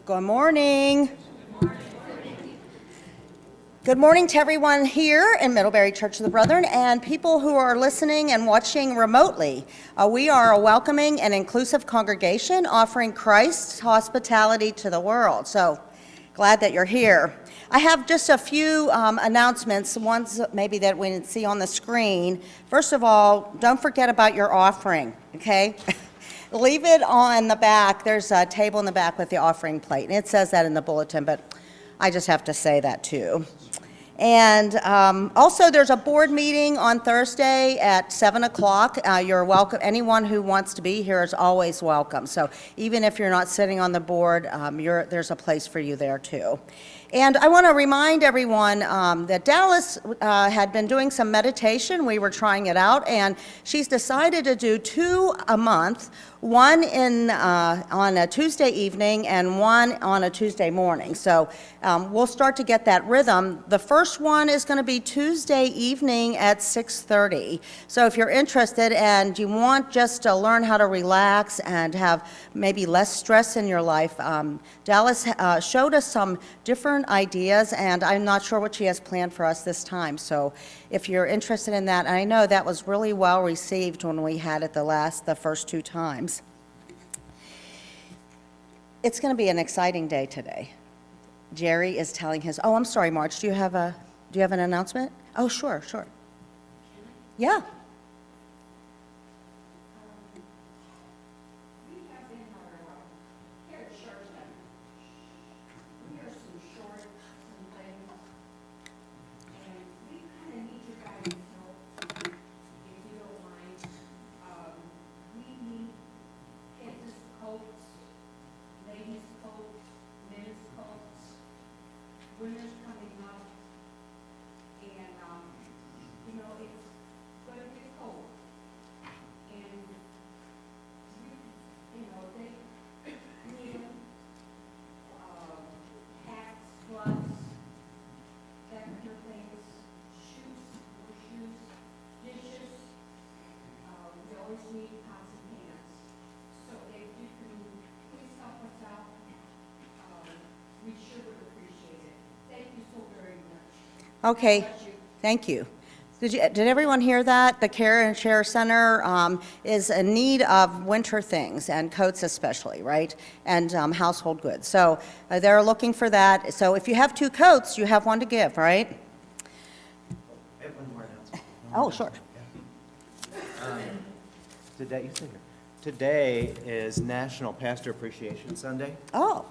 Good morning. Good morning to everyone here in Middlebury Church of the Brethren and people who are listening and watching remotely. We are a welcoming and inclusive congregation offering Christ's hospitality to the world. So glad that you're here. I have just a few announcements, ones maybe that we didn't see on the screen. First of all, don't forget about your offering, okay? Leave it on the back. There's a table in the back with the offering plate, and it says that in the bulletin, but I just have to say that too. And also there's a board meeting on Thursday at 7 o'clock. You're welcome. Anyone who wants to be here is always welcome. So even if you're not sitting on the board, there's a place for you there too. And I want to remind everyone that Dallas had been doing some meditation. We were trying it out, and she's decided to do 2 a month, one on a Tuesday evening and one on a Tuesday morning. So we'll start to get that rhythm. The first one is going to be Tuesday evening at 6:30. So if you're interested and you want just to learn how to relax and have maybe less stress in your life, Dallas showed us some different ideas, and I'm not sure what she has planned for us this time. So if you're interested in that, and I know that was really well received when we had it the first 2 times. It's going to be an exciting day today. Jerry is telling his, I'm sorry, Marge, do you have an announcement? Oh, sure. Yeah. Winter's coming up, and, it's going to get cold. And, they need hats, gloves, that kind of things, shoes, dishes. We always need pots and pans. So if you can please help us out, we sure would appreciate it. Thank you so very much. Okay, thank you. Did everyone hear that? The Care and Share Center is in need of winter things, and coats especially, right? And household goods. So they're looking for that. So if you have 2 coats, you have one to give, right? I have one more announcement. Oh, sure. Today is National Pastor Appreciation Sunday. Oh,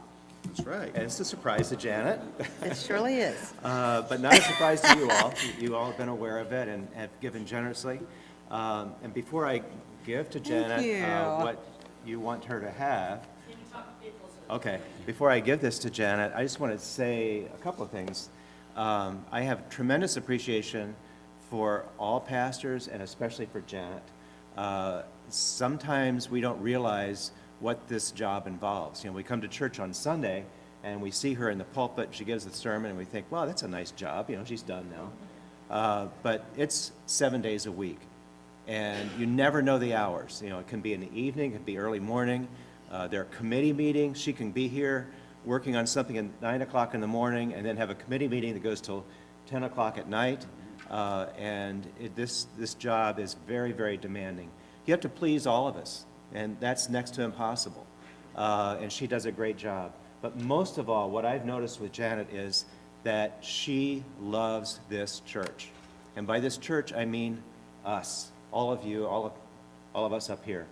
That's right. And it's a surprise to Janet. it surely is. But not a surprise to you all. You all have been aware of it and have given generously. And before I give to Janet you. what you want her to have, okay, before I give this to Janet, I just want to say a couple of things. I have tremendous appreciation for all pastors and especially for Janet. Sometimes we don't realize what this job involves. We come to church on Sunday and we see her in the pulpit, she gives the sermon, and we think, wow, that's a nice job, she's done now. But it's 7 days a week, and you never know the hours. It can be in the evening, it can be early morning. There are committee meetings. She can be here working on something at 9 o'clock in the morning and then have a committee meeting that goes till 10 o'clock at night. This job is very, very demanding. You have to please all of us, and that's next to impossible. And she does a great job. But most of all, what I've noticed with Janet is that she loves this church. And by this church, I mean us, all of you, all of us up here.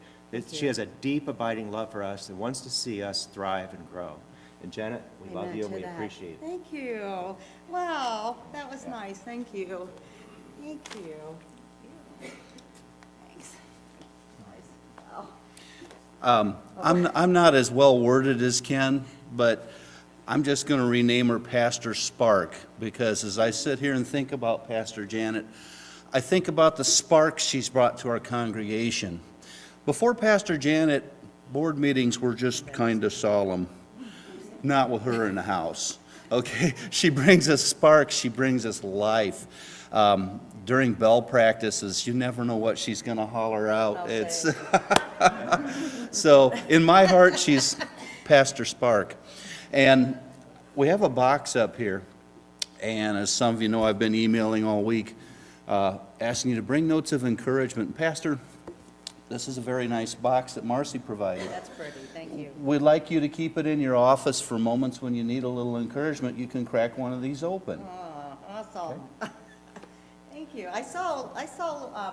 She has a deep, abiding love for us and wants to see us thrive and grow. And Janet, we love you and we appreciate it. Thank you. Wow, that was nice. Thank you. Thank you. Thanks. Nice. I'm not as well worded as Ken, but I'm just going to rename her Pastor Spark, because as I sit here and think about Pastor Janet, I think about the spark she's brought to our congregation. Before Pastor Janet, board meetings were just kind of solemn. Not with her in the house, okay? She brings us sparks, she brings us life. during bell practices, you never know what she's going to holler out. I'll It's say. so in my heart, she's Pastor Spark. And we have a box up here. And as some of you know, I've been emailing all week, asking you to bring notes of encouragement. Pastor, this is a very nice box that Marcy provided. That's pretty, thank you. We'd like you to keep it in your office for moments when you need a little encouragement. You can crack one of these open. Oh, awesome. Thank you. I saw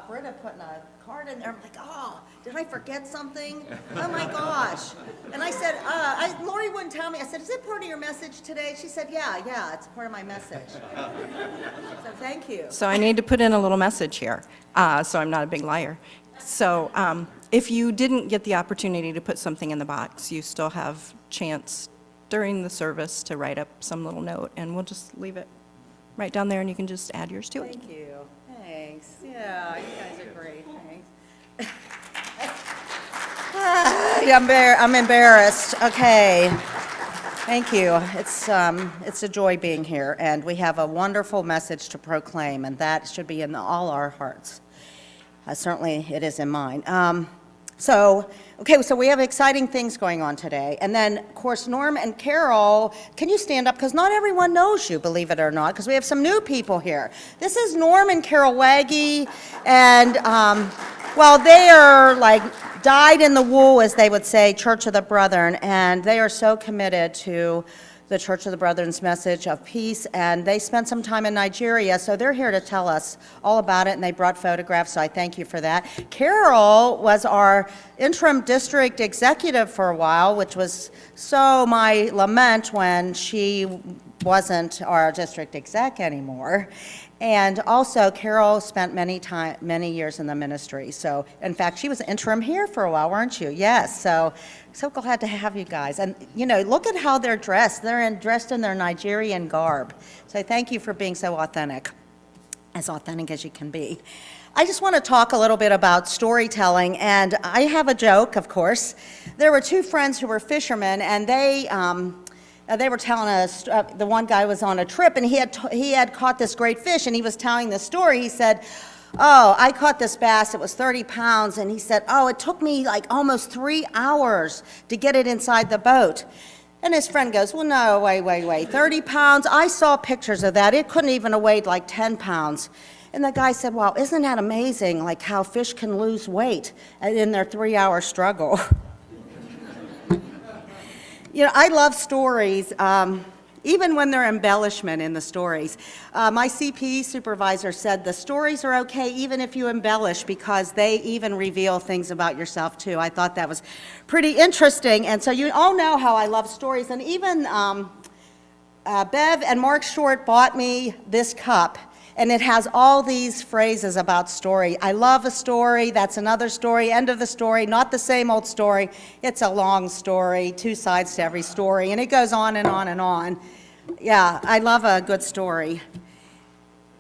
Britta putting a card in there. I'm like, oh, did I forget something? Oh my gosh. And I said, Lori wouldn't tell me. I said, is it part of your message today? She said, yeah, it's part of my message. So thank you. So I need to put in a little message here, so I'm not a big liar. So if you didn't get the opportunity to put something in the box, you still have chance during the service to write up some little note, and we'll just leave it right down there, and you can just add yours to it. Thank you. Thanks. Yeah, you guys are great. Thanks. I'm embarrassed. Okay. Thank you. It's a joy being here, and we have a wonderful message to proclaim, and that should be in all our hearts. Certainly, it is in mine. So we have exciting things going on today. And then, of course, Norm and Carol, can you stand up? Because not everyone knows you, believe it or not, because we have some new people here. This is Norm and Carol Waggy, and, they are like dyed in the wool, as they would say, Church of the Brethren, and they are so committed to the Church of the Brethren's message of peace, and they spent some time in Nigeria, so they're here to tell us all about it, and they brought photographs, so I thank you for that. Carol was our interim district executive for a while, which was so my lament when she wasn't our district exec anymore. And also, Carol spent many years in the ministry. So, in fact, she was interim here for a while, weren't you? Yes. So glad to have you guys. And, look at how they're dressed. They're dressed in their Nigerian garb. So thank you for being so authentic as you can be. I just want to talk a little bit about storytelling. And I have a joke, of course. There were two friends who were fishermen, and they were telling us, the one guy was on a trip, and he had caught this great fish, and he was telling the story. He said, oh, I caught this bass, it was 30 pounds, and he said, oh, it took me like almost 3 hours to get it inside the boat. And his friend goes, well, no, wait, 30 pounds? I saw pictures of that. It couldn't even have weighed like 10 pounds. And the guy said, wow, isn't that amazing, like how fish can lose weight in their 3-hour struggle? I love stories, even when they're embellishment in the stories. My CPE supervisor said the stories are okay even if you embellish, because they even reveal things about yourself too. I thought that was pretty interesting. And so you all know how I love stories. And even Bev and Mark Short bought me this cup. And it has all these phrases about story. I love a story, that's another story, end of the story, not the same old story. It's a long story, 2 sides to every story, and it goes on and on and on. Yeah, I love a good story.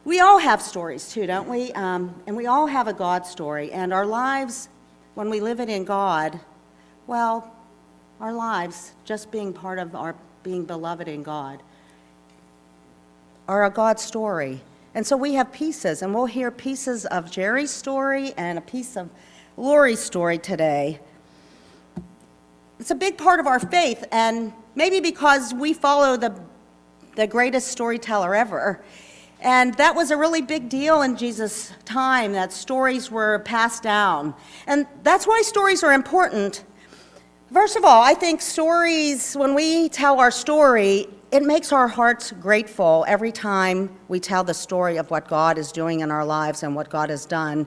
We all have stories too, don't we? And we all have a God story. And our lives, when we live it in God, well, our lives, just being part of our being beloved in God, are a God story. And so we have pieces, and we'll hear pieces of Jerry's story and a piece of Lori's story today. It's a big part of our faith, and maybe because we follow the greatest storyteller ever. And that was a really big deal in Jesus' time, that stories were passed down. And that's why stories are important. First of all, I think stories, when we tell our story, it makes our hearts grateful every time we tell the story of what God is doing in our lives and what God has done.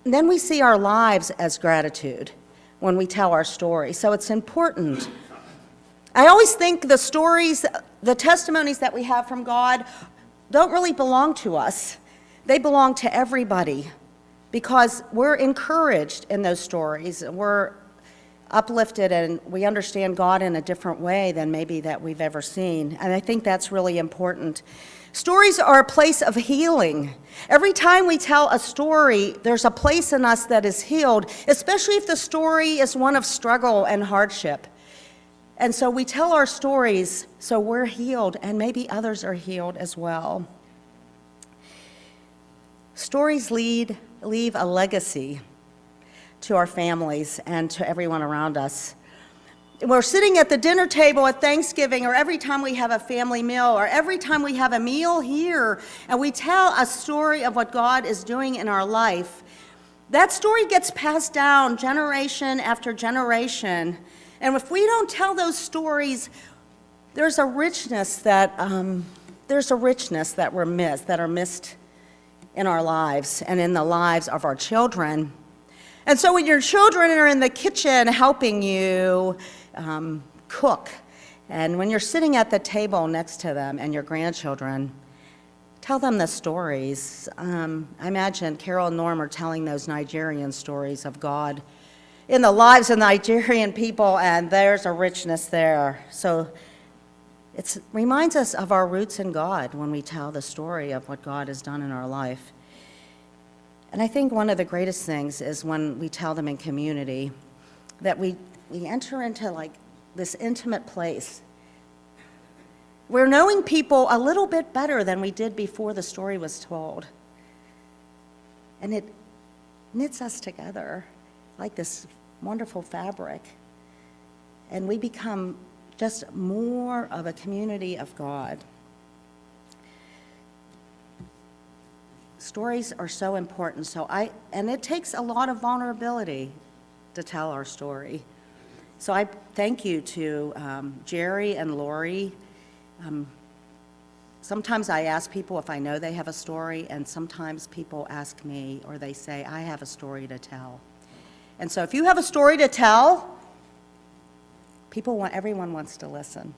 And then we see our lives as gratitude when we tell our story. So it's important. I always think the stories, the testimonies that we have from God don't really belong to us. They belong to everybody, because we're encouraged in those stories. We're uplifted, and we understand God in a different way than maybe that we've ever seen. And I think that's really important. Stories are a place of healing. Every time we tell a story, there's a place in us that is healed, especially if the story is one of struggle and hardship. And so we tell our stories so we're healed, and maybe others are healed as well. Stories leave a legacy to our families and to everyone around us. We're sitting at the dinner table at Thanksgiving, or every time we have a family meal, or every time we have a meal here, and we tell a story of what God is doing in our life. That story gets passed down generation after generation. And if we don't tell those stories, there's a richness that are missed in our lives and in the lives of our children. And so when your children are in the kitchen helping you cook, and when you're sitting at the table next to them and your grandchildren, tell them the stories. I imagine Carol and Norm are telling those Nigerian stories of God in the lives of Nigerian people, and there's a richness there. So it reminds us of our roots in God when we tell the story of what God has done in our life. And I think one of the greatest things is when we tell them in community, that we enter into like this intimate place. We're knowing people a little bit better than we did before the story was told. And it knits us together like this wonderful fabric. And we become just more of a community of God. Stories are so important, and it takes a lot of vulnerability to tell our story. So I thank you to Jerry and Lori. Sometimes I ask people if I know they have a story, and sometimes people ask me, or they say, I have a story to tell. And so if you have a story to tell, everyone wants to listen.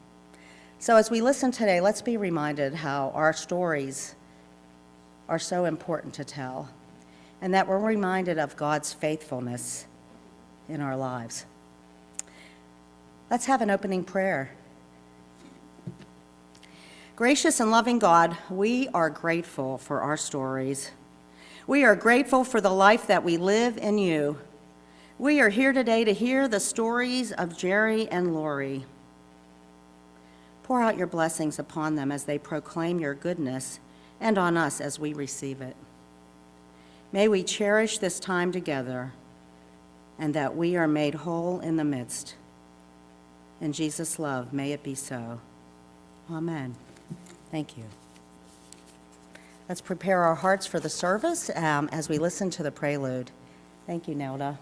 So as we listen today, let's be reminded how our stories are so important to tell, and that we're reminded of God's faithfulness in our lives. Let's have an opening prayer. Gracious and loving God, we are grateful for our stories. We are grateful for the life that we live in you. We are here today to hear the stories of Jerry and Lori. Pour out your blessings upon them as they proclaim your goodness, and on us as we receive it. May we cherish this time together, and that we are made whole in the midst. In Jesus' love, may it be so. Amen. Thank you. Let's prepare our hearts for the service as we listen to the prelude. Thank you, Nelda.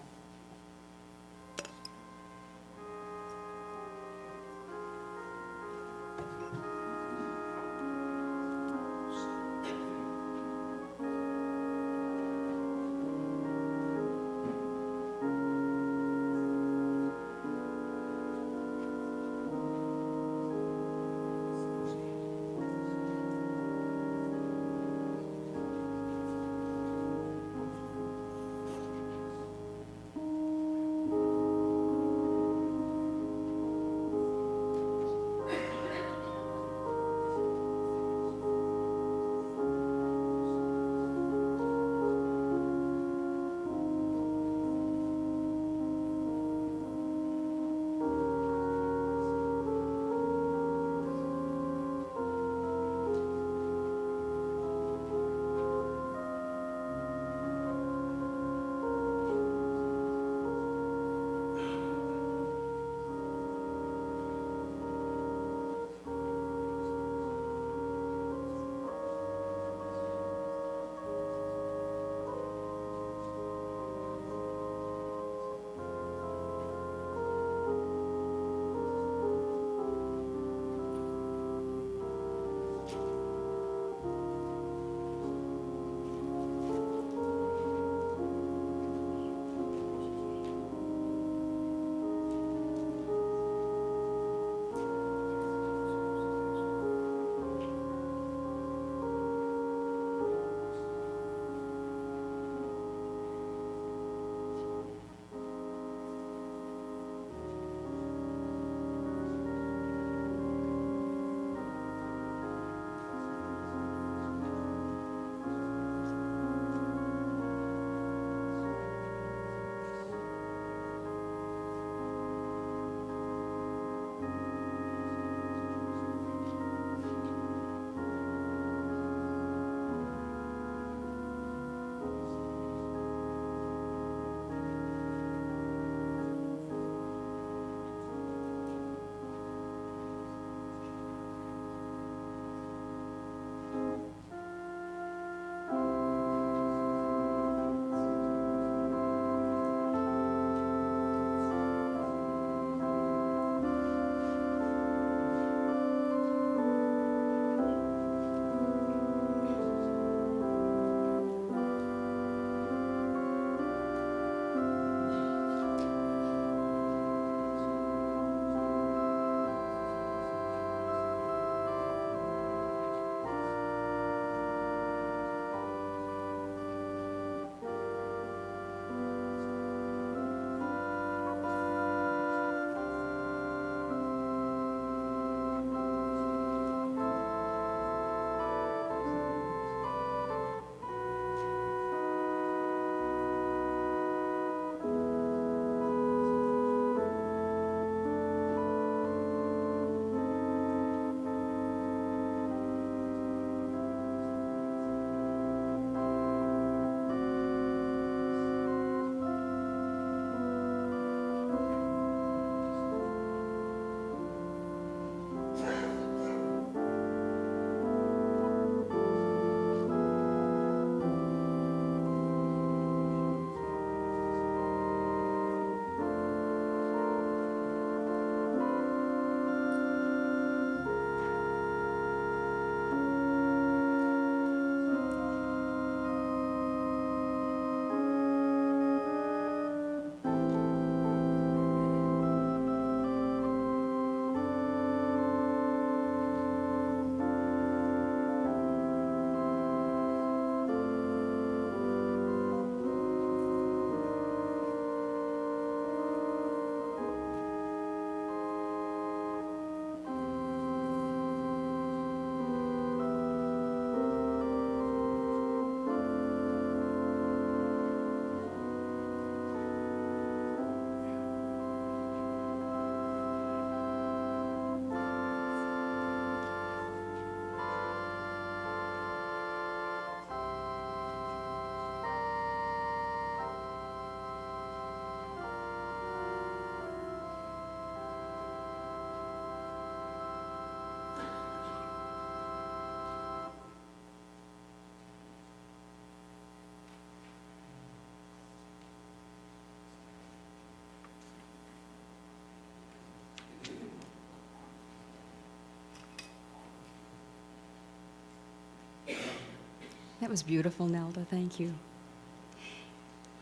That was beautiful, Nelda. Thank you.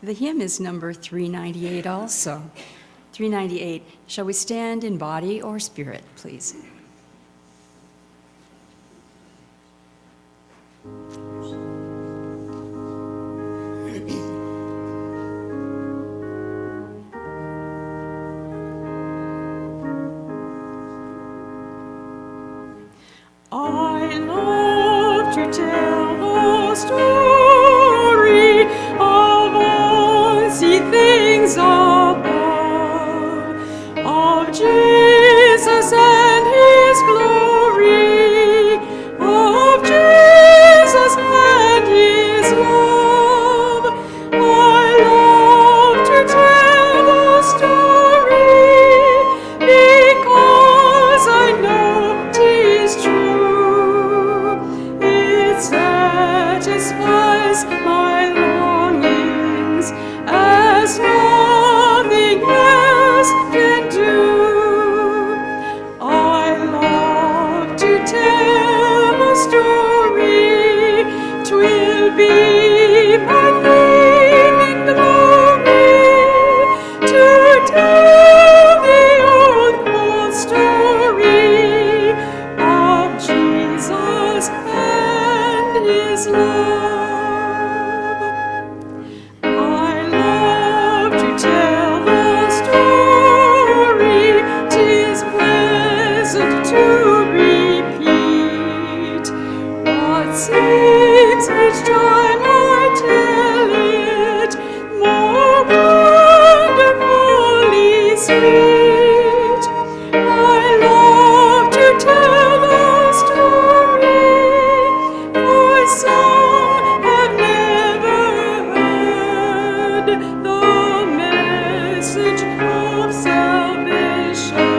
The hymn is number 398 also. 398. Shall we stand in body or spirit, please? I love to tell the story of unseen things above, of Jesus and his glory, of Jesus and his love. I love to tell the story because I know 'tis true. It satisfies my longings as nothing else can do. I love to tell the story. 'Twill be my theme in glory to tell the old story of Jesus and his love. I love to tell the story. 'Tis pleasant to repeat what seems each time I tell it more wonderfully sweet. I love to tell the story, for some have never heard the message of salvation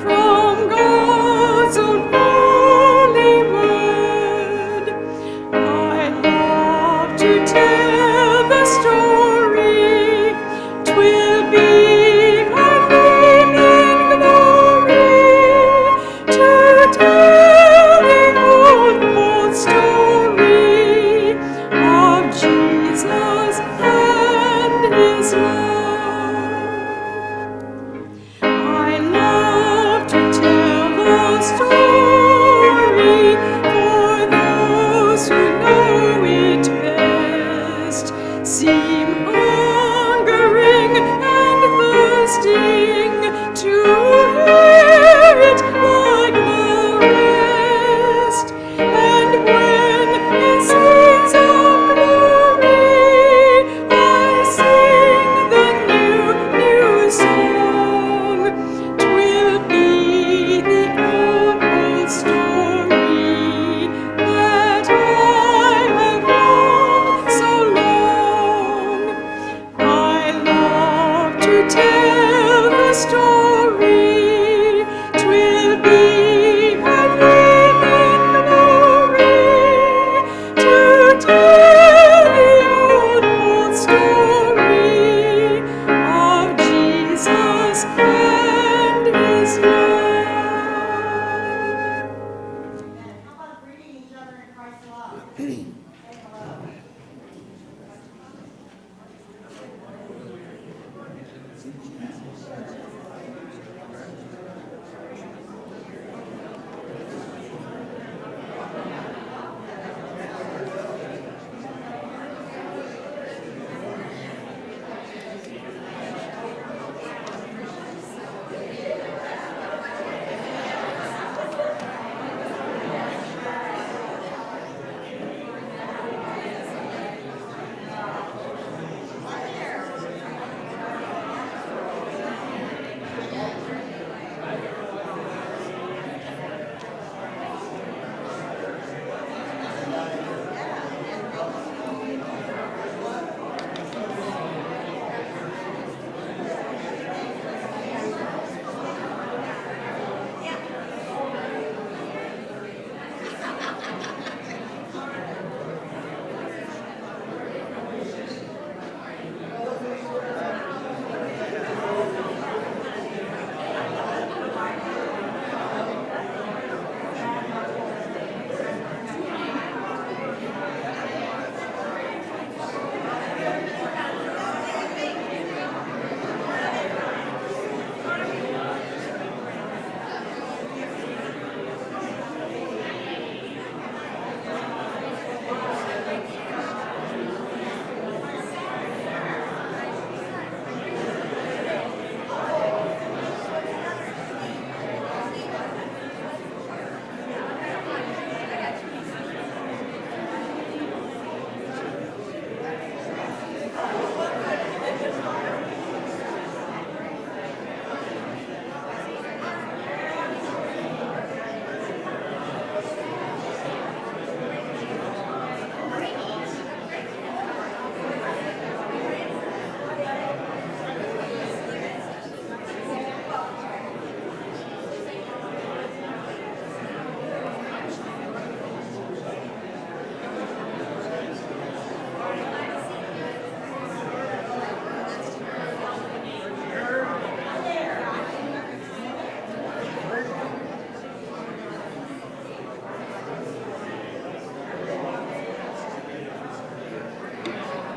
from God's own holy word. I love to tell the story. 'Twill be my theme in glory to tell the old story of Jesus and his love. I love to tell the story for those who know it best, seem hungering and thirsting to hear it like the rest. And when in scenes of glory I sing the new song, 'twill be the old story that I have longed so long. I love to tell the story. 'Twill be my theme in glory to tell the old story of Jesus and his love. How about greeting each other in Christ's love? Say hello.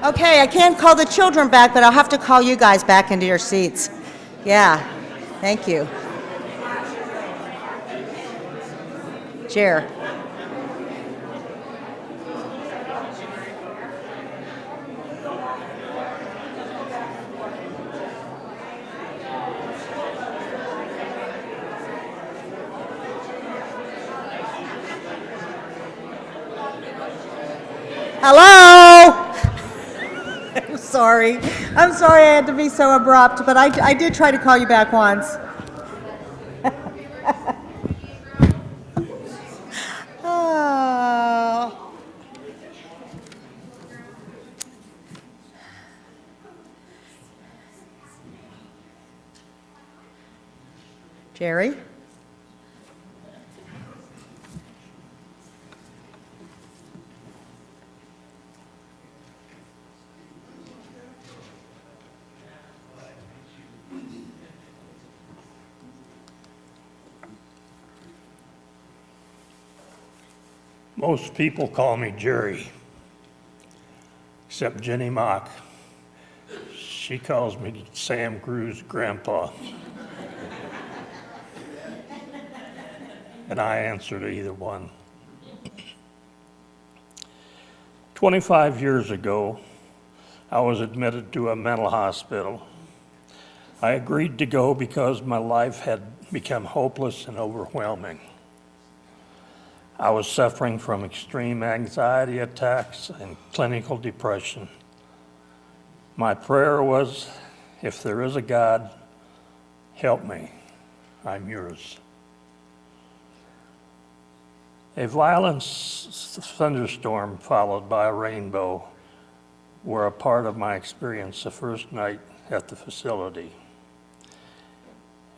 Okay, I can't call the children back, but I'll have to call you guys back into your seats. Yeah, thank you. Chair. Hello? I'm sorry. I'm sorry I had to be so abrupt, but I did try to call you back once. Oh. Jerry? Most people call me Jerry, except Jenny Mock. She calls me Sam Crew's grandpa. And I answer to either one. 25 years ago, I was admitted to a mental hospital. I agreed to go because my life had become hopeless and overwhelming. I was suffering from extreme anxiety attacks and clinical depression. My prayer was, if there is a God, help me, I'm yours. A violent thunderstorm followed by a rainbow were a part of my experience the first night at the facility.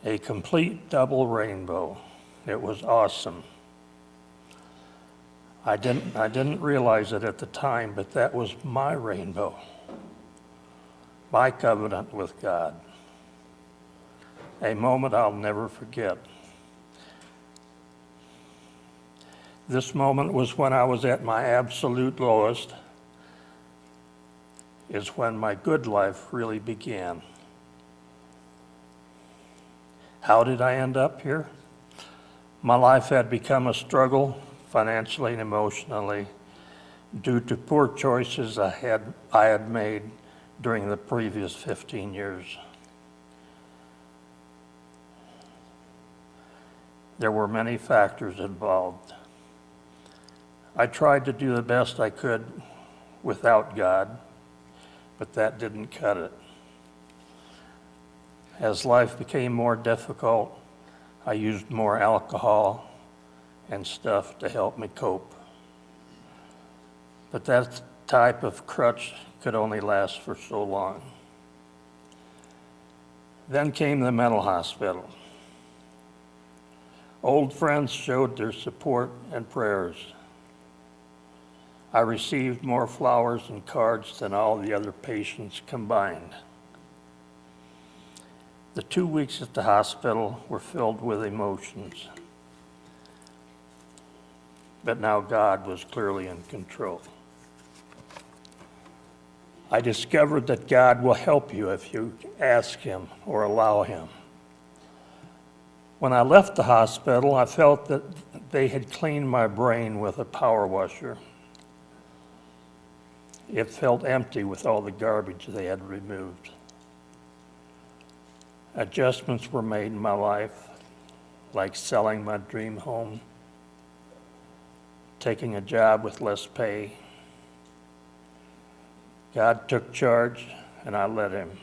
A complete double rainbow. It was awesome. I didn't realize it at the time, but that was my rainbow, my covenant with God. A moment I'll never forget. This moment was when I was at my absolute lowest, is when my good life really began. How did I end up here? My life had become a struggle, financially and emotionally, due to poor choices I had made during the previous 15 years. There were many factors involved. I tried to do the best I could without God, but that didn't cut it. As life became more difficult, I used more alcohol and stuff to help me cope. But that type of crutch could only last for so long. Then came the mental hospital. Old friends showed their support and prayers. I received more flowers and cards than all the other patients combined. The 2 weeks at the hospital were filled with emotions. But now God was clearly in control. I discovered that God will help you if you ask Him or allow Him. When I left the hospital, I felt that they had cleaned my brain with a power washer. It felt empty with all the garbage they had removed. Adjustments were made in my life, like selling my dream home, taking a job with less pay. God took charge, and I let Him.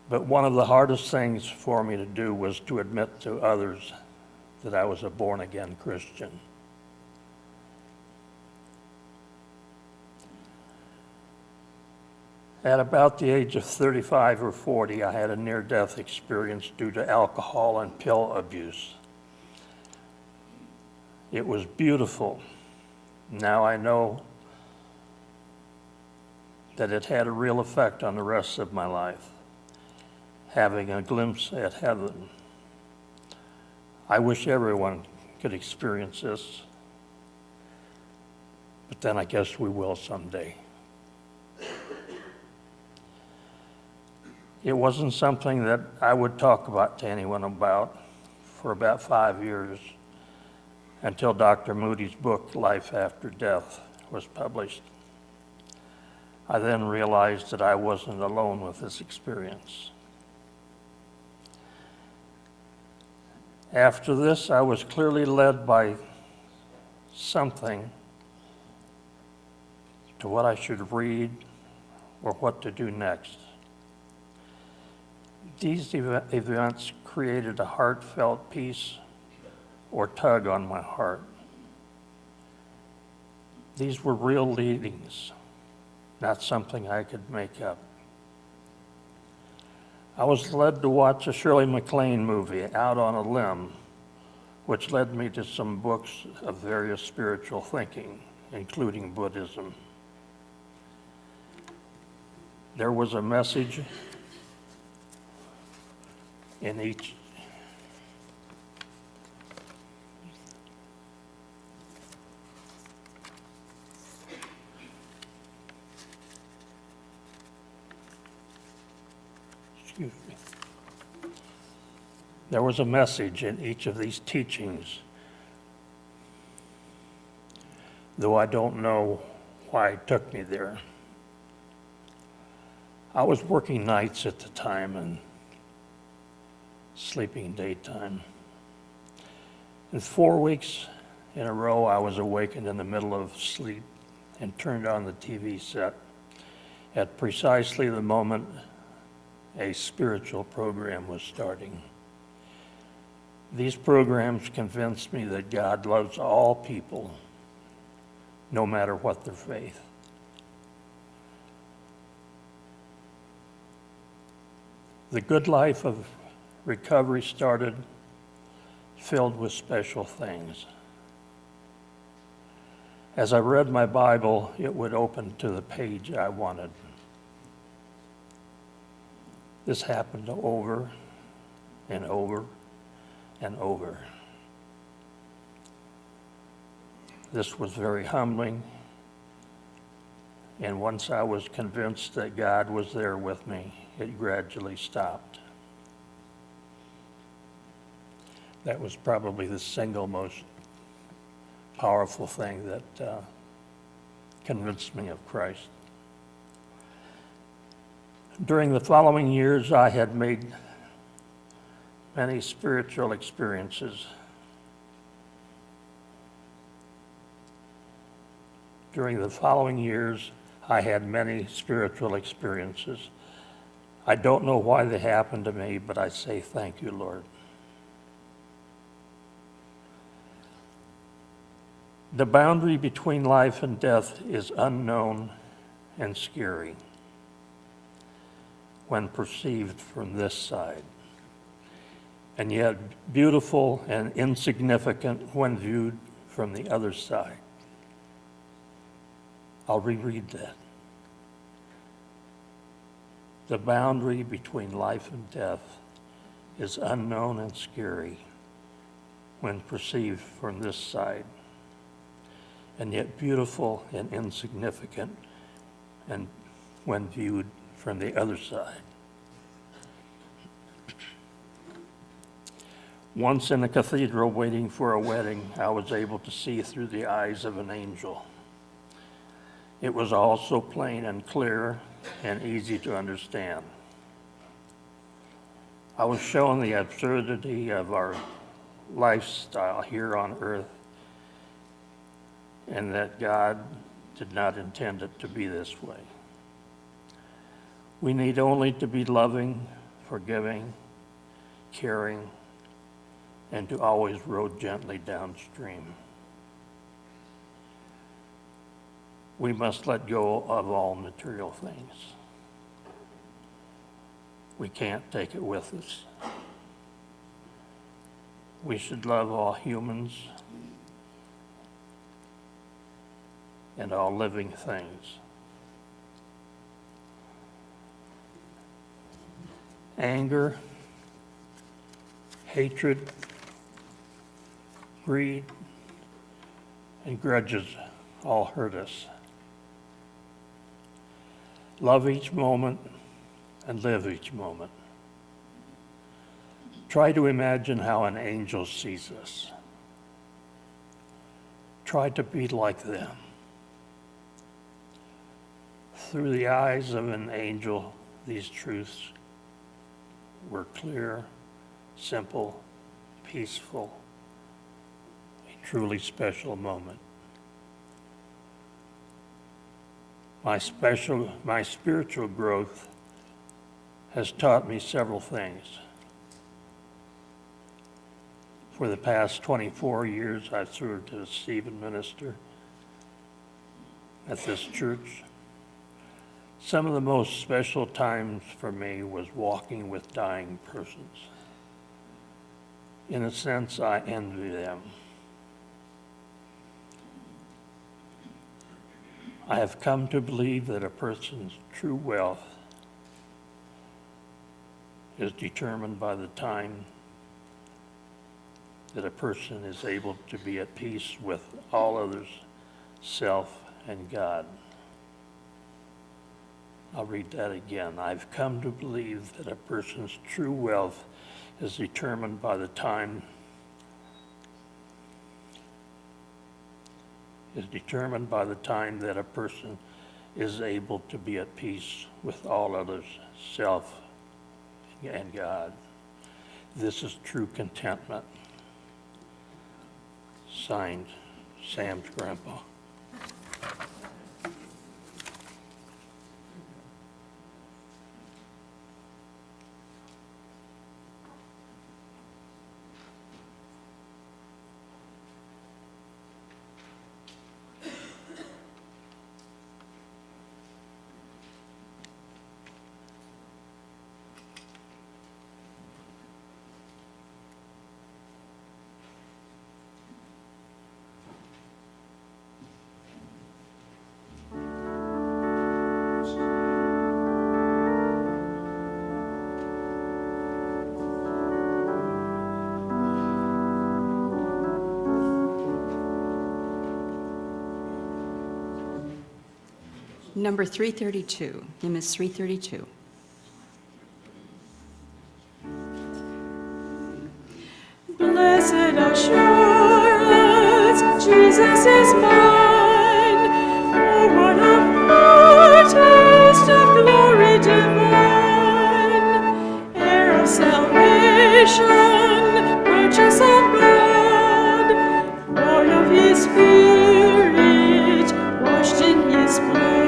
But one of the hardest things for me to do was to admit to others that I was a born-again Christian. At about the age of 35 or 40, I had a near-death experience due to alcohol and pill abuse. It was beautiful. Now I know that it had a real effect on the rest of my life, having a glimpse at heaven. I wish everyone could experience this, but then I guess we will someday. It wasn't something that I would talk about to anyone about for about 5 years until Dr. Moody's book, Life After Death, was published. I then realized that I wasn't alone with this experience. After this, I was clearly led by something to what I should read or what to do next. These events created a heartfelt peace or tug on my heart. These were real leadings, not something I could make up. I was led to watch a Shirley MacLaine movie, Out on a Limb, which led me to some books of various spiritual thinking, including Buddhism. There was a message in each. Excuse me. There was a message in each of these teachings, though I don't know why it took me there. I was working nights at the time and sleeping daytime. And 4 weeks in a row, I was awakened in the middle of sleep and turned on the TV set at precisely the moment a spiritual program was starting. These programs convinced me that God loves all people, no matter what their faith. The good life of recovery started filled with special things. As I read my Bible, it would open to the page I wanted. This happened over and over and over. This was very humbling, and once I was convinced that God was there with me, it gradually stopped. That was probably the single most powerful thing that convinced me of Christ. During the following years, I had made many spiritual experiences. During the following years, I had many spiritual experiences. I don't know why they happened to me, but I say thank you, Lord. The boundary between life and death is unknown and scary when perceived from this side, and yet beautiful and insignificant when viewed from the other side. I'll reread that. The boundary between life and death is unknown and scary when perceived from this side, and yet beautiful and insignificant and when viewed from the other side. Once in a cathedral waiting for a wedding, I was able to see through the eyes of an angel. It was all so plain and clear and easy to understand. I was shown the absurdity of our lifestyle here on earth, and that God did not intend it to be this way. We need only to be loving, forgiving, caring, and to always row gently downstream. We must let go of all material things. We can't take it with us. We should love all humans and all living things. Anger, hatred, greed, and grudges all hurt us. Love each moment and live each moment. Try to imagine how an angel sees us. Try to be like them. Through the eyes of an angel, these truths were clear, simple, peaceful, a truly special moment. My spiritual growth has taught me several things. For the past 24 years, I've served as Stephen minister at this church. Some of the most special times for me was walking with dying persons. In a sense, I envy them. I have come to believe that a person's true wealth is determined by the time that a person is able to be at peace with all others, self, and God. I'll read that again. I've come to believe that a person's true wealth is determined by the time that a person is able to be at peace with all others, self, and God. This is true contentment. Signed, Sam's grandpa. Number 332, hymn is 332. Blessed assurance, Jesus is mine. Oh, what a foretaste of glory divine. Heir of salvation, purchase of God, born of His Spirit, washed in His blood.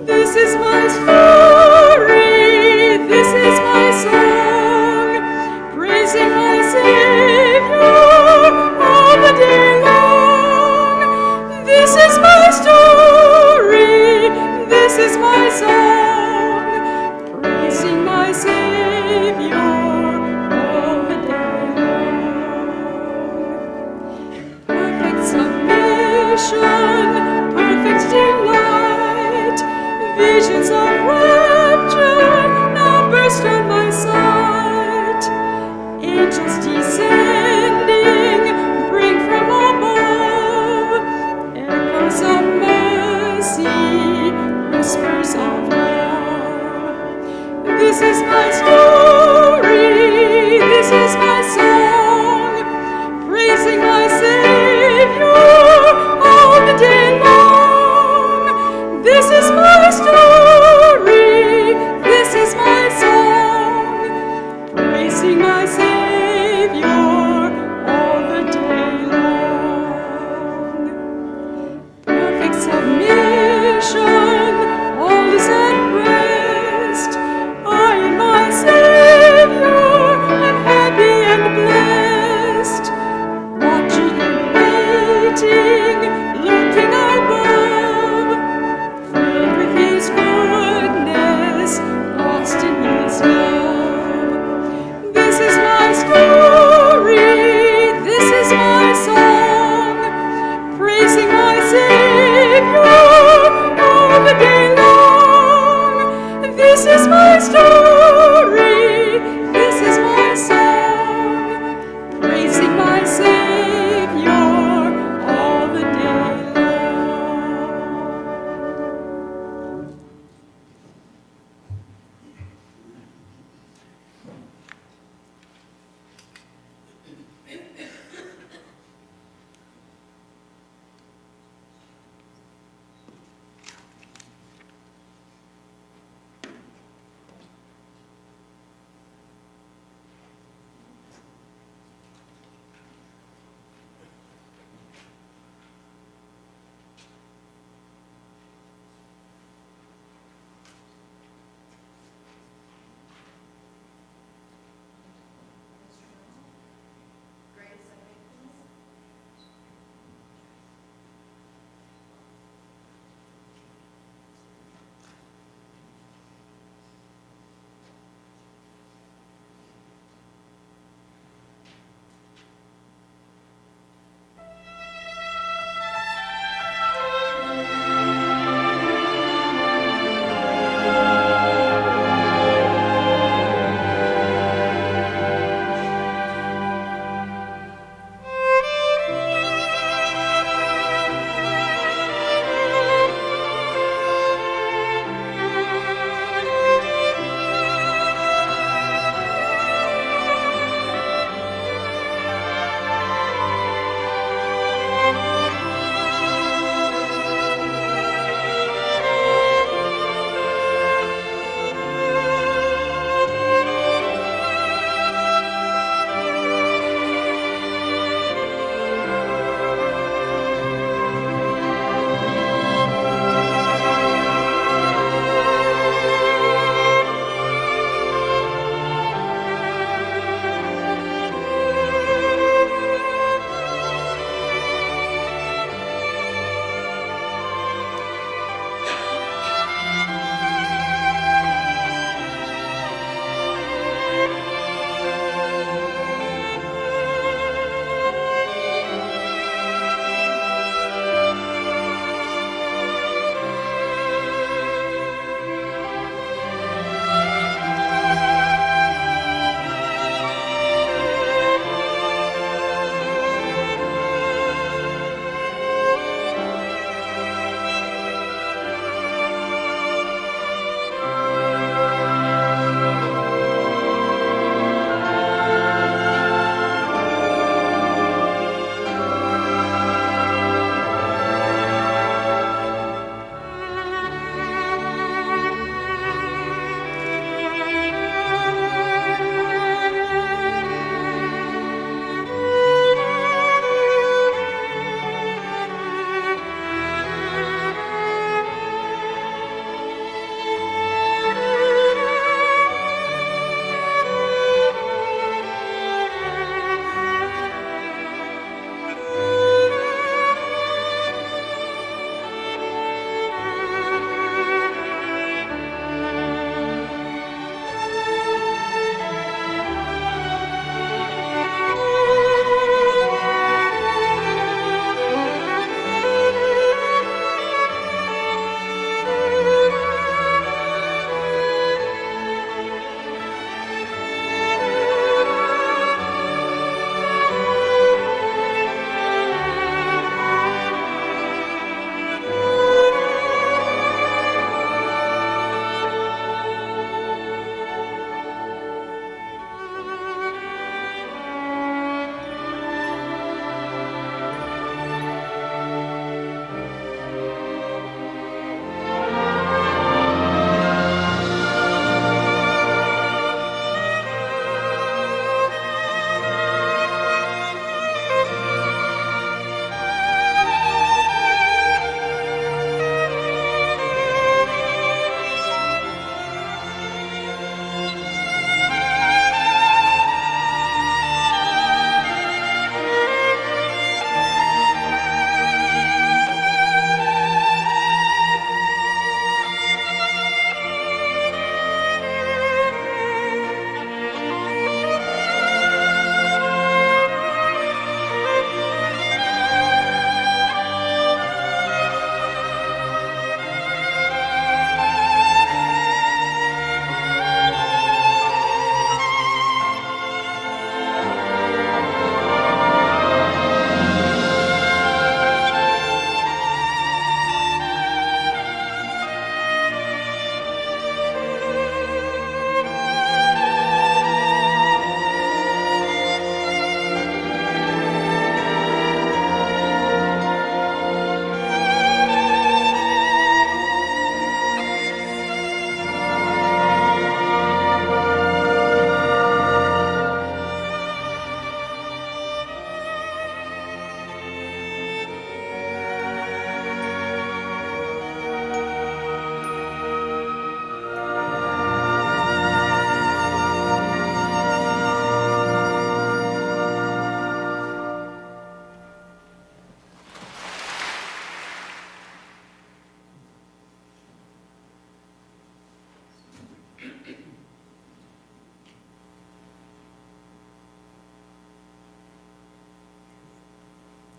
This is my story, this is my song, praising my Savior all the day long. This is my story, this is my song, praising my Savior all the day long. Perfect submission, perfect delight, visions of rapture now burst on my sight. Angels descending bring from above echoes of mercy, whispers of love. This is my story, this is my song, praising my Savior all the day long. This is my story, this is my song, praising my Savior all the day long. Perfect submission, all is at rest. I and my Savior am happy and blessed, watching and waiting, looking above, filled with His goodness, lost in His love. This is my story, this is my song, praising my Savior all the day long. This is my story, this is my song, praising my Savior all the day long.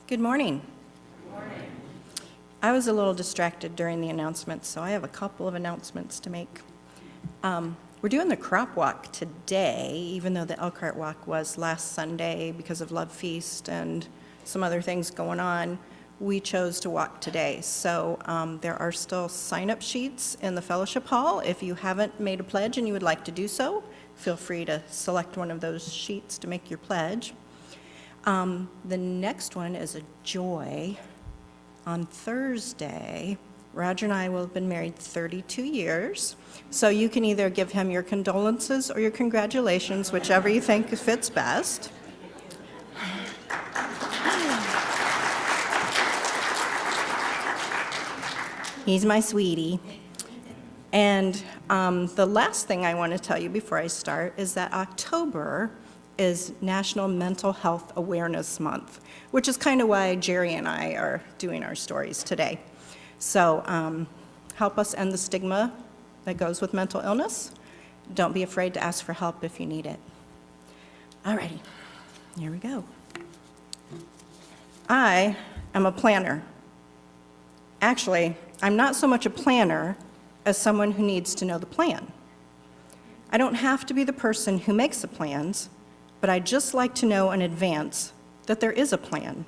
Good morning. I was a little distracted during the announcements, so I have a couple of announcements to make. We're doing the crop walk today, even though the Elkhart Walk was last Sunday because of Love Feast and some other things going on. We chose to walk today. So there are still sign-up sheets in the fellowship hall. If you haven't made a pledge and you would like to do so, feel free to select one of those sheets to make your pledge. The next one is a joy. On Thursday, Roger and I will have been married 32 years, so you can either give him your condolences or your congratulations, whichever you think fits best. He's my sweetie. And the last thing I want to tell you before I start is that October is National Mental Health Awareness Month, which is kind of why Jerry and I are doing our stories today. So help us end the stigma that goes with mental illness. Don't be afraid to ask for help if you need it. All righty, here we go. I am a planner. Actually, I'm not so much a planner as someone who needs to know the plan. I don't have to be the person who makes the plans, but I just like to know in advance that there is a plan.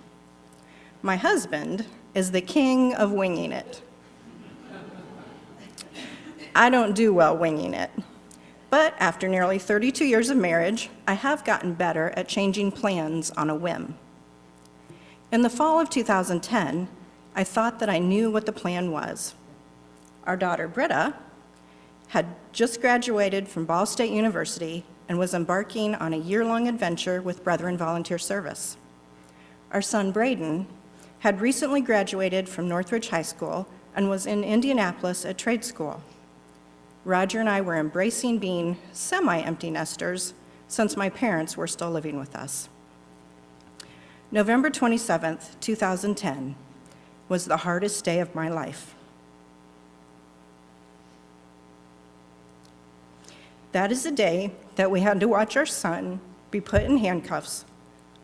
My husband is the king of winging it. I don't do well winging it, but after nearly 32 years of marriage, I have gotten better at changing plans on a whim. In the fall of 2010, I thought that I knew what the plan was. Our daughter, Britta, had just graduated from Ball State University and was embarking on a year-long adventure with Brethren Volunteer Service. Our son, Braden, had recently graduated from Northridge High School and was in Indianapolis at trade school. Roger and I were embracing being semi-empty nesters since my parents were still living with us. November 27th, 2010 was the hardest day of my life. That is the day that we had to watch our son be put in handcuffs,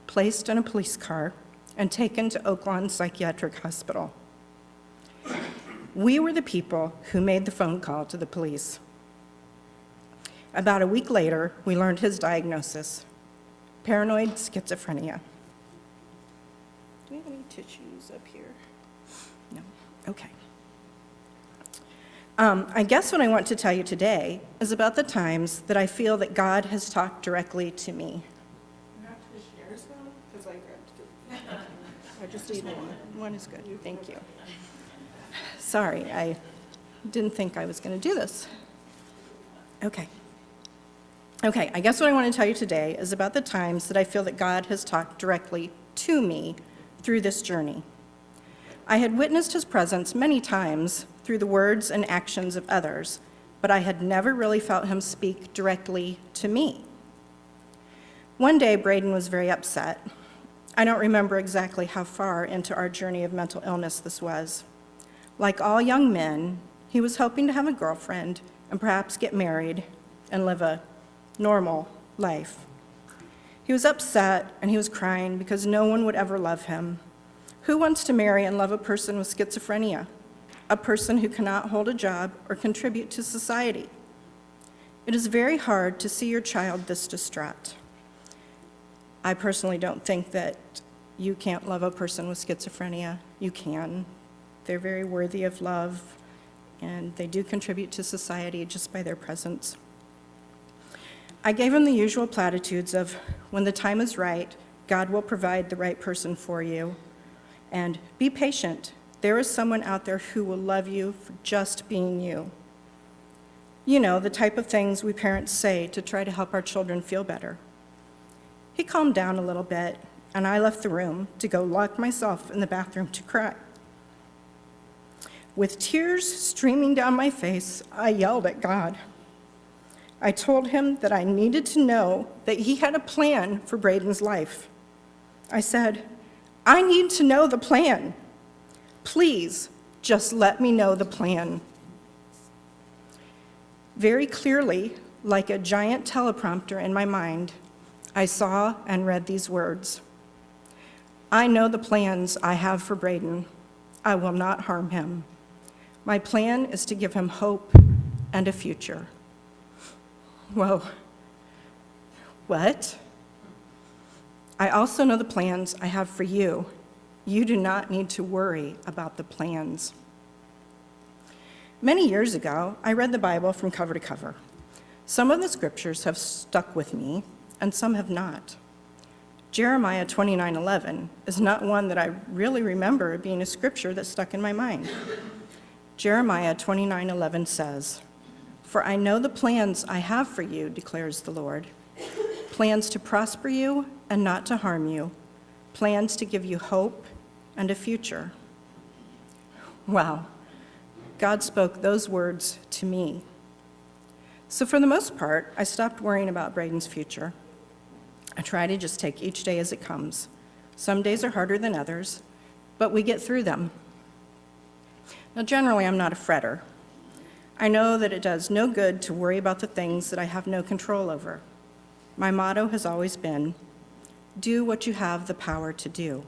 placed in a police car, and taken to Oaklawn Psychiatric Hospital. We were the people who made the phone call to the police. About a week later, we learned his diagnosis, paranoid schizophrenia. Do we have any tissues up here? No, okay. I guess what I want to tell you today is about the times that I feel that God has talked directly to me. Because I grabbed 3. I just need one. One is good. Thank you. Sorry, I didn't think I was going to do this. Okay. Okay, I guess what I want to tell you today is about the times that I feel that God has talked directly to me through this journey. I had witnessed his presence many times through the words and actions of others, but I had never really felt him speak directly to me. One day, Braden was very upset. I don't remember exactly how far into our journey of mental illness this was. Like all young men, he was hoping to have a girlfriend and perhaps get married and live a normal life. He was upset and he was crying because no one would ever love him. Who wants to marry and love a person with schizophrenia? A person who cannot hold a job or contribute to society? It is very hard to see your child this distraught. I personally don't think that you can't love a person with schizophrenia. You can. They're very worthy of love, and they do contribute to society just by their presence. I gave him the usual platitudes of, when the time is right, God will provide the right person for you, and be patient. There is someone out there who will love you for just being you. You know, the type of things we parents say to try to help our children feel better. He calmed down a little bit, and I left the room to go lock myself in the bathroom to cry. With tears streaming down my face, I yelled at God. I told him that I needed to know that he had a plan for Braden's life. I said, I need to know the plan. Please, just let me know the plan. Very clearly, like a giant teleprompter in my mind, I saw and read these words. I know the plans I have for Braden. I will not harm him. My plan is to give him hope and a future. Whoa. What? I also know the plans I have for you. You do not need to worry about the plans. Many years ago, I read the Bible from cover to cover. Some of the scriptures have stuck with me, and some have not. Jeremiah 29:11 is not one that I really remember being a scripture that stuck in my mind. Jeremiah 29:11 says, "For I know the plans I have for you, declares the Lord, plans to prosper you and not to harm you, plans to give you hope and a future." Wow, God spoke those words to me. So for the most part, I stopped worrying about Braden's future. I try to just take each day as it comes. Some days are harder than others, but we get through them. Now, generally, I'm not a fretter. I know that it does no good to worry about the things that I have no control over. My motto has always been, do what you have the power to do.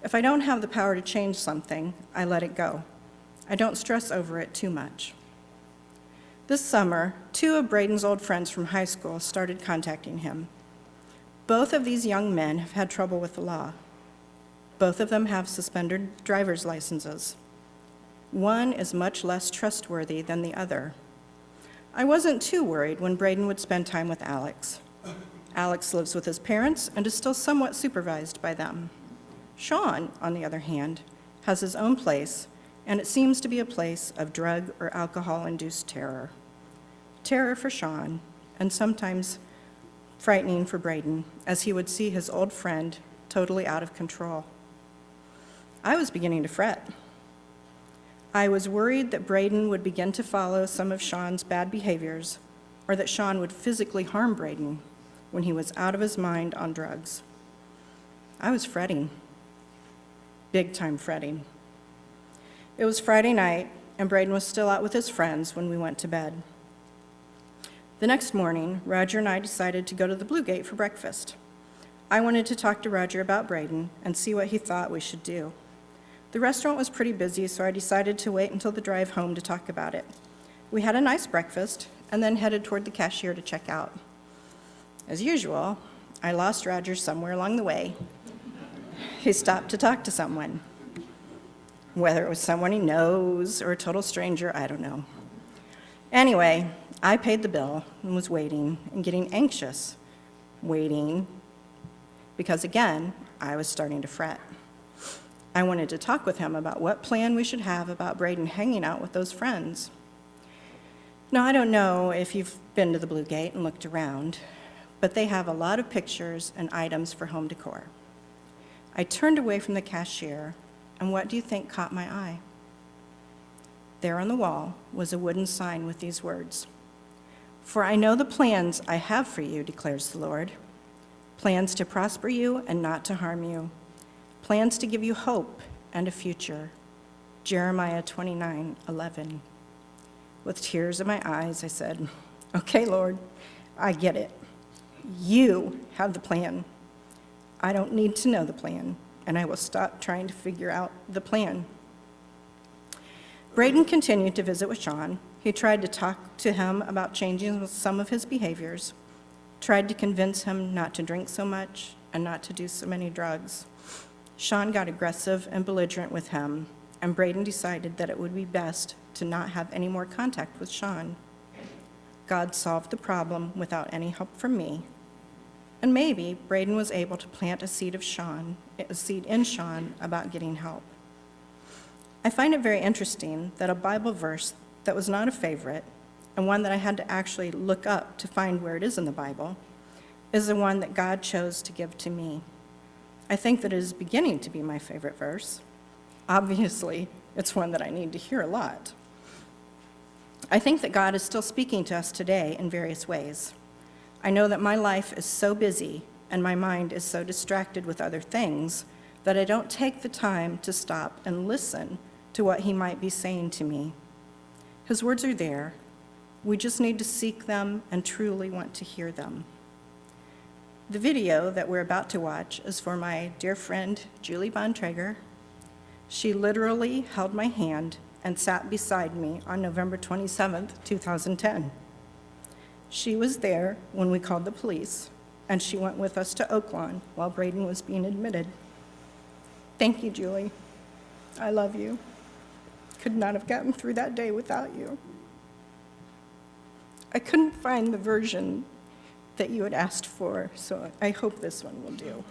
If I don't have the power to change something, I let it go. I don't stress over it too much. This summer, 2 of Braden's old friends from high school started contacting him. Both of these young men have had trouble with the law. Both of them have suspended driver's licenses. One is much less trustworthy than the other. I wasn't too worried when Braden would spend time with Alex. Alex lives with his parents and is still somewhat supervised by them. Sean, on the other hand, has his own place, and it seems to be a place of drug or alcohol-induced terror. Terror for Sean, and sometimes frightening for Braden, as he would see his old friend totally out of control. I was beginning to fret. I was worried that Braden would begin to follow some of Sean's bad behaviors, or that Sean would physically harm Braden when he was out of his mind on drugs. I was fretting, big-time fretting. It was Friday night, and Braden was still out with his friends when we went to bed. The next morning, Roger and I decided to go to the Blue Gate for breakfast. I wanted to talk to Roger about Braden and see what he thought we should do. The restaurant was pretty busy, so I decided to wait until the drive home to talk about it. We had a nice breakfast and then headed toward the cashier to check out. As usual, I lost Roger somewhere along the way. He stopped to talk to someone. Whether it was someone he knows or a total stranger, I don't know. Anyway, I paid the bill and was waiting and getting anxious, waiting, because again, I was starting to fret. I wanted to talk with him about what plan we should have about Braden hanging out with those friends. Now, I don't know if you've been to the Blue Gate and looked around, but they have a lot of pictures and items for home decor. I turned away from the cashier, and what do you think caught my eye? There on the wall was a wooden sign with these words, "For I know the plans I have for you, declares the Lord, plans to prosper you and not to harm you, plans to give you hope and a future." Jeremiah 29:11. With tears in my eyes, I said, "Okay, Lord, I get it. You have the plan. I don't need to know the plan, and I will stop trying to figure out the plan." Braden continued to visit with Sean. He tried to talk to him about changing some of his behaviors, tried to convince him not to drink so much and not to do so many drugs. Sean got aggressive and belligerent with him, and Braden decided that it would be best to not have any more contact with Sean. God solved the problem without any help from me, and maybe Braden was able to plant a seed in Sean about getting help. I find it very interesting that a Bible verse that was not a favorite, and one that I had to actually look up to find where it is in the Bible, is the one that God chose to give to me. I think that it is beginning to be my favorite verse. Obviously, it's one that I need to hear a lot. I think that God is still speaking to us today in various ways. I know that my life is so busy and my mind is so distracted with other things that I don't take the time to stop and listen to what he might be saying to me. His words are there. We just need to seek them and truly want to hear them. The video that we're about to watch is for my dear friend, Julie Bontrager. She literally held my hand and sat beside me on November 27th, 2010. She was there when we called the police, and she went with us to Oaklawn while Braden was being admitted. Thank you, Julie. I love you. Could not have gotten through that day without you. I couldn't find the version that you had asked for, so I hope this one will do.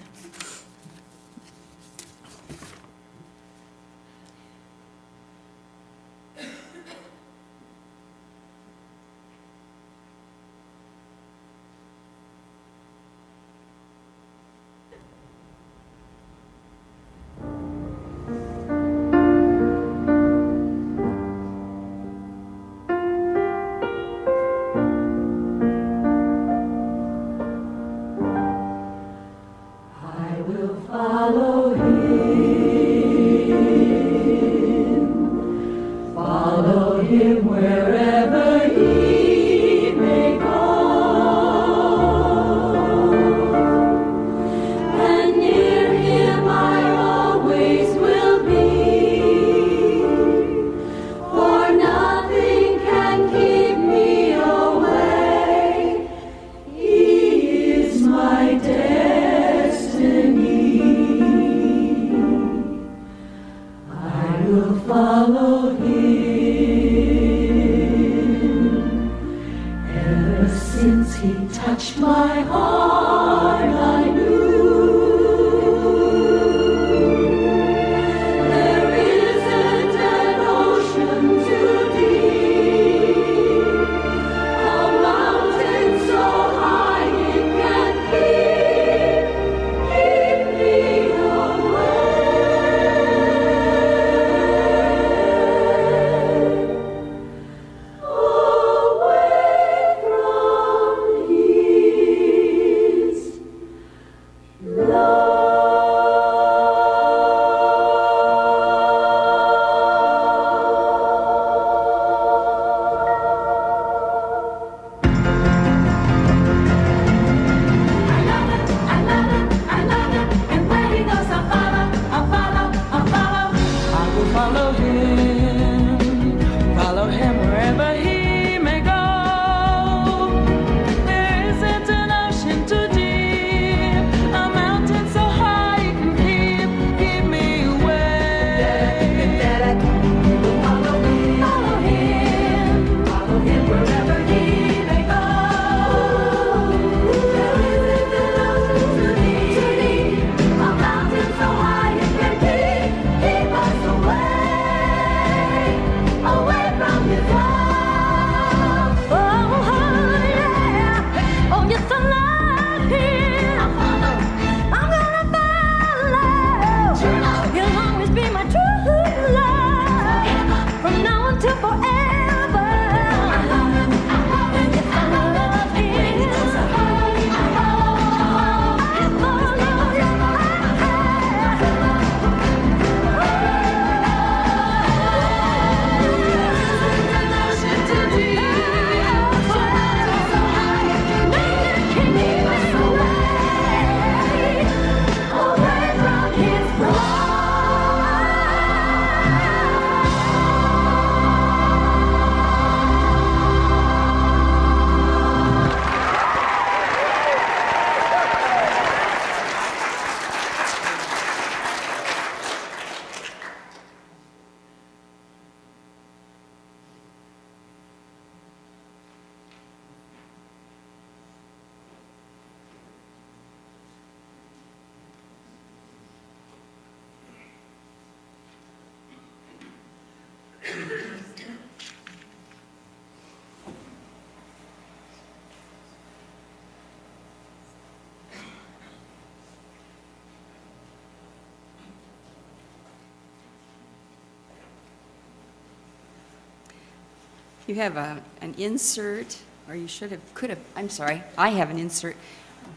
You have an insert, or you could have, I'm sorry, I have an insert,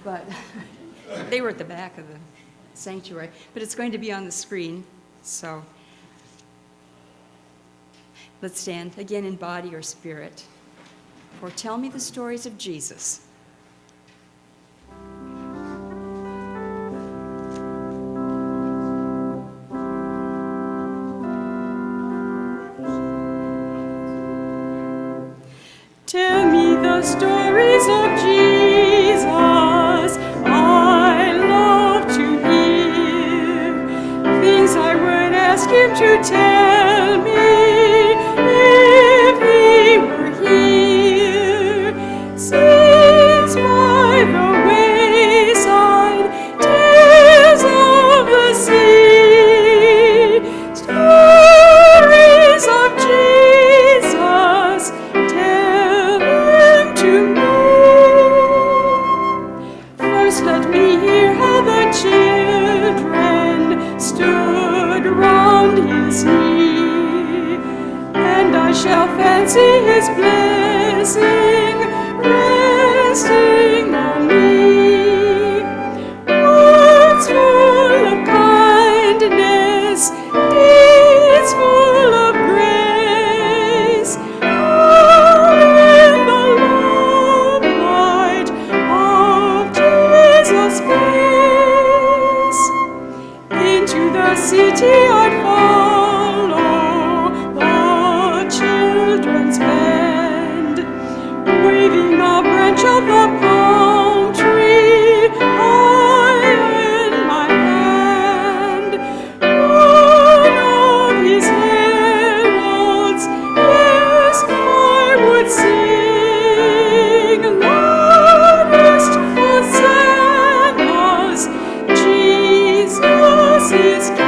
but they were at the back of the sanctuary, but it's going to be on the screen, so let's stand again in body or spirit. For tell me the stories of Jesus. the stories of Jesus I love to hear. Things I would ask him to tell me if he were here. Scenes by the wayside, tales of the sea, stories of Jesus, tell them to me. First let me hear how the children stood round his knee, and I shall fancy his blessing resting on me. Words full of kindness, deeds full of grace, all in the love light of Jesus' face. Into the city I'd follow the children's band, waving the branch of the palm tree high in my hand. One of his heralds, yes, I would sing loudest hosannas, Jesus is King.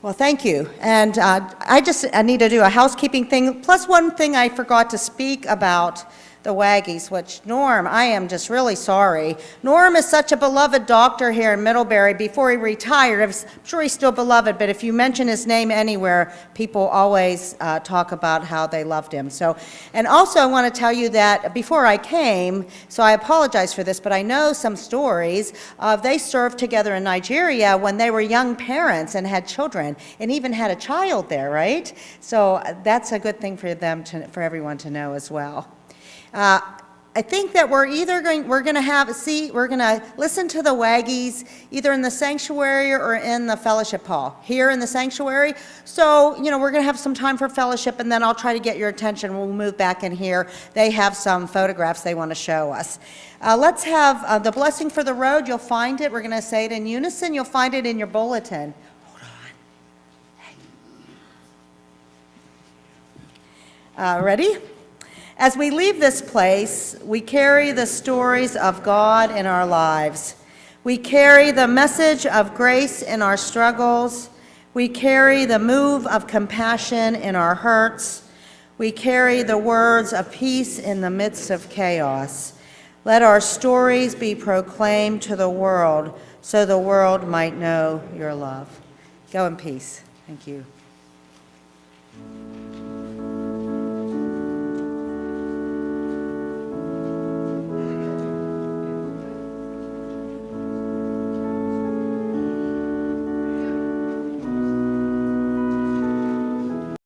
Well, thank you. And I need to do a housekeeping thing, plus one thing I forgot to speak about the Waggies, which Norm, I am just really sorry. Norm is such a beloved doctor here in Middlebury. Before he retired, I'm sure he's still beloved, but if you mention his name anywhere, people always talk about how they loved him. So, and also I want to tell you that before I came, so I apologize for this, but I know some stories of they served together in Nigeria when they were young parents and had children, and even had a child there, right? So that's a good thing for them, for everyone to know as well. I think that we're going to listen to the Waggies either in the sanctuary or in the fellowship hall, here in the sanctuary. So, we're going to have some time for fellowship, and then I'll try to get your attention. We'll move back in here. They have some photographs they want to show us. Let's have the blessing for the road. You'll find it. We're going to say it in unison. You'll find it in your bulletin. Hold on. Ready? As we leave this place, we carry the stories of God in our lives. We carry the message of grace in our struggles. We carry the move of compassion in our hurts. We carry the words of peace in the midst of chaos. Let our stories be proclaimed to the world so the world might know your love. Go in peace. Thank you.